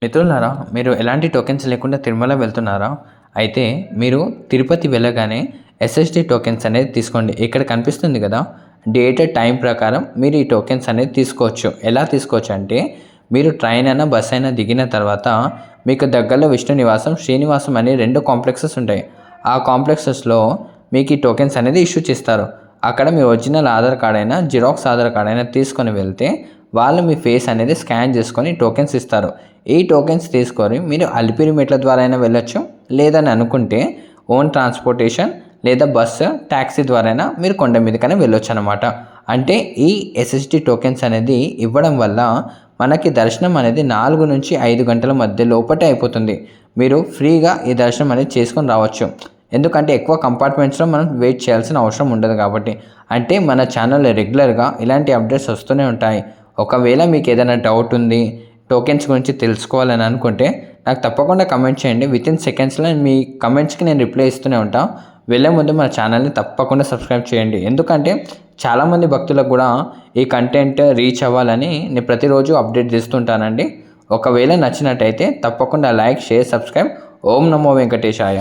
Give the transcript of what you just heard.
మిత్రులారా, మీరు ఎలాంటి టోకెన్స్ లేకుండా తిరుమల వెళ్తున్నారా? అయితే మీరు తిరుపతి వెళ్ళగానే ఎస్ఎస్‌డి టోకెన్స్ అనేది తీసుకోండి. ఇక్కడ కనిపిస్తుంది కదా! డేటెడ్ టైం ప్రకారం మీరు ఈ టోకెన్స్ అనేది తీసుకోవచ్చు. ఎలా తీసుకోవచ్చు అంటే, మీరు ట్రైన్ అయినా, బస్ అయినా దిగిన తర్వాత మీకు దగ్గరలో విష్ణు నివాసం, శ్రీనివాసం అనే 2 కాంప్లెక్సెస్ ఉంటాయి. ఆ కాంప్లెక్సెస్‌లో మీకు ఈ టోకెన్స్ అనేది ఇష్యూ చేస్తారు. అక్కడ మీ ఒరిజినల్ ఆధార్ కార్డ్ అయినా, జిరాక్స్ ఆధార్ కార్డ్ అయినా తీసుకొని వెళ్తే వాళ్ళు మీ ఫేస్ అనేది స్కాన్ చేసుకొని టోకెన్స్ ఇస్తారు. ఈ టోకెన్స్ తీసుకొని మీరు అలిపిరి మెట్ల ద్వారా అయినా వెళ్ళొచ్చు. లేదని అనుకుంటే ఓన్ ట్రాన్స్‌పోర్టేషన్ లేదా బస్సు, టాక్సీ ద్వారా అయినా మీరు కొండ మీదకైనా వెళ్ళొచ్చనమాట. అంటే ఈ ఎస్ఎస్‌డి టోకెన్స్ అనేది ఇవ్వడం వల్ల మనకి దర్శనం అనేది 4-5 గంటల మధ్య లోపటే అయిపోతుంది. మీరు ఫ్రీగా ఈ దర్శనం అనేది చేసుకొని రావచ్చు. ఎందుకంటే ఎక్కువ కంపార్ట్మెంట్స్‌లో మనం వెయిట్ చేయాల్సిన అవసరం ఉండదు కాబట్టి. అంటే మన ఛానల్‌లో రెగ్యులర్‌గా ఇలాంటి అప్డేట్స్ వస్తూనే ఉంటాయి. ఒకవేళ మీకు ఏదైనా డౌట్ ఉంది, టోకెన్స్ గురించి తెలుసుకోవాలని అనుకుంటే నాకు తప్పకుండా కమెంట్ చేయండి. వితిన్ సెకండ్స్‌లో మీ కమెంట్స్‌కి నేను రిప్లై ఇస్తూనే ఉంటా. వెళ్ళే ముందు మన ఛానల్‌ని తప్పకుండా సబ్స్క్రైబ్ చేయండి. ఎందుకంటే చాలామంది భక్తులకు కూడా ఈ కంటెంట్ రీచ్ అవ్వాలని నేను ప్రతిరోజు అప్డేట్ చేస్తుంటానండి. ఒకవేళ నచ్చినట్టయితే తప్పకుండా లైక్, షేర్, సబ్స్క్రైబ్. ఓం నమో వెంకటేశాయ.